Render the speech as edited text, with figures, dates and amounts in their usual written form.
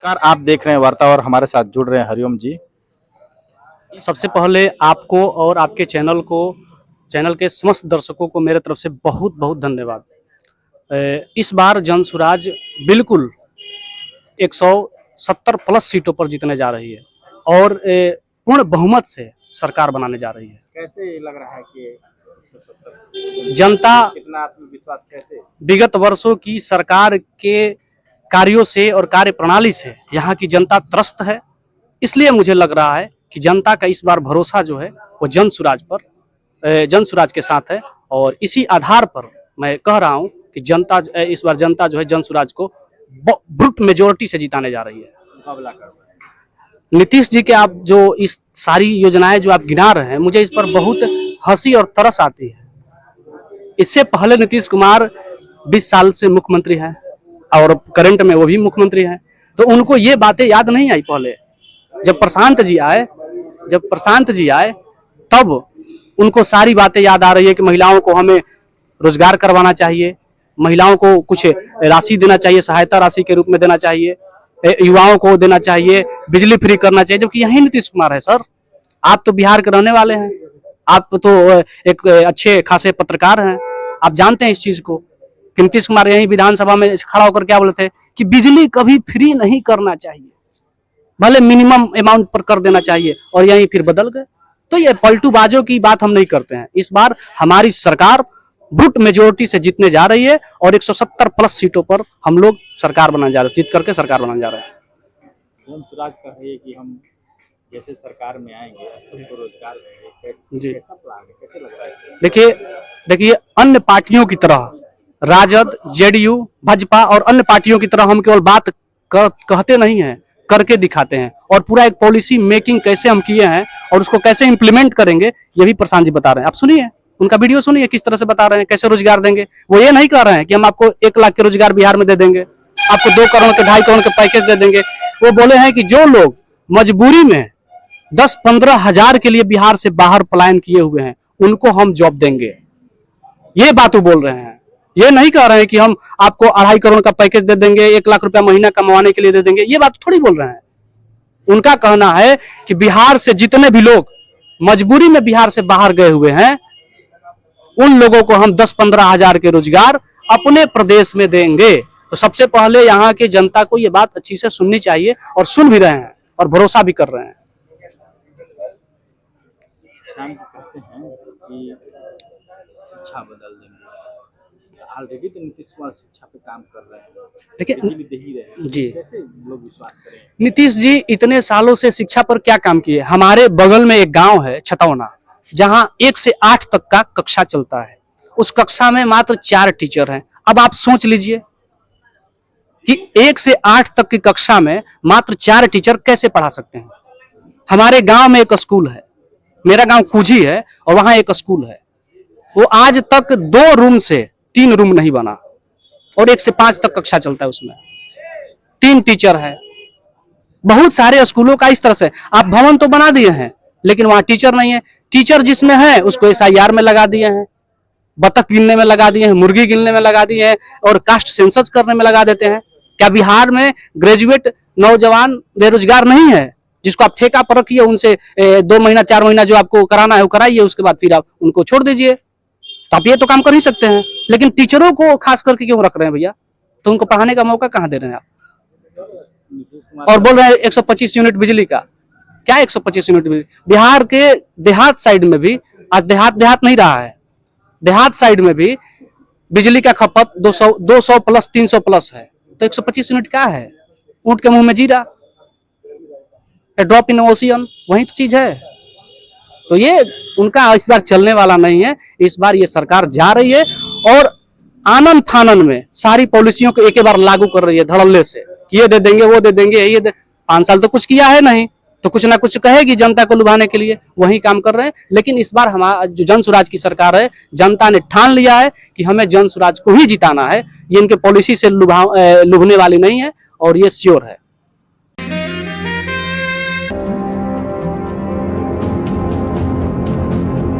नमस्कार, आप देख रहे हैं वार्ता और हमारे साथ जुड़ रहे हैं हरिओम जी। सबसे पहले आपको और आपके चैनल के समस्त दर्शकों को मेरे तरफ से बहुत बहुत धन्यवाद। इस बार जनसुराज बिल्कुल 170 प्लस सीटों पर जीतने जा रही है और पूर्ण बहुमत से सरकार बनाने जा रही है। कैसे लग रहा है कि जनता कितना आत्मविश्वास कैसे? विगत वर्षों की सरकार के कार्यों से और कार्य प्रणाली से यहाँ की जनता त्रस्त है, इसलिए मुझे लग रहा है कि जनता का इस बार भरोसा जो है वो जनसुराज के साथ है और इसी आधार पर मैं कह रहा हूँ कि इस बार जनता जो है जनसुराज को ब्रूट मेजोरिटी से जिताने जा रही है। मुकाबला कर रहे हैं नीतीश जी के आप जो इस सारी योजनाएं जो आप गिना रहे हैं, मुझे इस पर बहुत हंसी और तरस आती है। इससे पहले नीतीश कुमार 20 साल से मुख्यमंत्री हैं और करंट में वो भी मुख्यमंत्री हैं, तो उनको ये बातें याद नहीं आई। पहले जब प्रशांत जी आए तब उनको सारी बातें याद आ रही है कि महिलाओं को हमें रोजगार करवाना चाहिए, महिलाओं को कुछ राशि देना चाहिए, सहायता राशि के रूप में देना चाहिए, युवाओं को देना चाहिए, बिजली फ्री करना चाहिए। जबकि यही नीतीश कुमार है। सर, आप तो बिहार के रहने वाले हैं, आप तो एक अच्छे खासे पत्रकार हैं, आप जानते हैं इस चीज को कि नीतीश कुमार यही विधानसभा में खड़ा होकर क्या बोले थे कि बिजली कभी फ्री नहीं करना चाहिए, भले मिनिमम अमाउंट पर कर देना चाहिए, और यही फिर बदल गए। तो ये पलटूबाजों की बात हम नहीं करते हैं। इस बार हमारी सरकार ब्रूट मेजोरिटी से जीतने जा रही है और 170 प्लस सीटों पर हम लोग सरकार बनाने जा रहे हैं, जीत करके सरकार बनाने जा रहे हैं। जनसुराज का है कि हम जैसे सरकार में आएंगे सबको रोजगार देंगे, जी, कैसा प्लान है, कैसे लग रहा है? देखिए अन्य पार्टियों की तरह राजद, जेडीयू, भाजपा और अन्य पार्टियों की तरह हम केवल बात कहते नहीं हैं, करके दिखाते हैं। और पूरा एक पॉलिसी मेकिंग कैसे हम किए हैं और उसको कैसे इंप्लीमेंट करेंगे, ये भी प्रशांत जी बता रहे हैं। आप सुनिए, उनका वीडियो सुनिए, किस तरह से बता रहे हैं कैसे रोजगार देंगे। वो ये नहीं कह रहे हैं कि हम आपको 1 लाख के रोजगार बिहार में दे देंगे, आपको 2 करोड़ के 2.5 करोड़ के पैकेज दे देंगे। वो बोले हैं कि जो लोग मजबूरी में 10-15 हजार के लिए बिहार से बाहर पलायन किए हुए हैं, उनको हम जॉब देंगे। ये बात वो बोल रहे हैं। ये नहीं कह रहे हैं कि हम आपको 2.5 करोड़ का पैकेज दे देंगे, 1 लाख रुपया महीना कमाने के लिए दे देंगे। ये बात थोड़ी बोल रहे हैं। उनका कहना है कि बिहार से जितने भी लोग मजबूरी में बिहार से बाहर गए हुए हैं, उन लोगों को हम 10-15 हजार के रोजगार अपने प्रदेश में देंगे। तो सबसे पहले यहाँ की जनता को ये बात अच्छी से सुननी चाहिए, और सुन भी रहे हैं और भरोसा भी कर रहे हैं। कहते हैं कि शिक्षा बदल देंगे, ऑलरेडी तो नीतीश कुमार शिक्षा पे काम कर रहे हैं, देखिए जी, कैसे लोग विश्वास करें? नीतीश जी इतने सालों से शिक्षा पर क्या काम किए। हमारे बगल में एक गांव है छतौना, जहां 1 से 8 तक का कक्षा चलता है। उस कक्षा में मात्र 4 टीचर हैं। अब आप सोच लीजिए कि 1 से 8 तक की कक्षा में मात्र 4 टीचर कैसे पढ़ा सकते हैं। हमारे गांव में एक स्कूल है, मेरा गांव कुजी है, और वहां एक स्कूल है। वो आज तक 2 रूम से 3 रूम नहीं बना, और 1 से 5 तक कक्षा चलता है, उसमें 3 टीचर है। बहुत सारे स्कूलों का इस तरह से आप भवन तो बना दिए हैं, लेकिन वहां टीचर नहीं है। टीचर जिसमें है उसको SIR में लगा दिए हैं, बतख गिनने में लगा दिए हैं, मुर्गी गिनने में लगा दिए हैं, और कास्ट सेंसस करने में लगा देते हैं। क्या बिहार में ग्रेजुएट नौजवान बेरोजगार नहीं है, जिसको आप ठेका पर रखिए, उनसे 2 महीना 4 महीना जो आपको कराना है वो कराइए, उसके बाद फिर आप उनको छोड़ दीजिए। तो आप ये तो काम कर ही सकते हैं, लेकिन टीचरों को खास करके क्यों रख रहे हैं भैया? तो उनको पढ़ाने का मौका कहाँ दे रहे हैं आप? और बोल रहे हैं 125 यूनिट बिजली का। क्या 125 यूनिट बिजली? बिहार के देहात साइड में भी आज देहात नहीं रहा है, देहात साइड में भी बिजली का खपत 200 प्लस 300 प्लस है। तो 125 यूनिट क्या है? ऊंट के मुंह में जीरा, ड्रॉप इन ओशियन, वही तो चीज है। तो ये उनका इस बार चलने वाला नहीं है। इस बार ये सरकार जा रही है और आनन फानन में सारी पॉलिसियों को एक बार लागू कर रही है, धड़ल्ले से। ये दे देंगे, वो दे देंगे, ये 5 साल तो कुछ किया है नहीं, तो कुछ ना कुछ कहेगी जनता को लुभाने के लिए, वही काम कर रहे हैं। लेकिन इस बार हमारा जो जनसुराज की सरकार है, जनता ने ठान लिया है कि हमें जनसुराज को ही जिताना है। ये इनके पॉलिसी से लुभने वाली नहीं है, और ये श्योर है।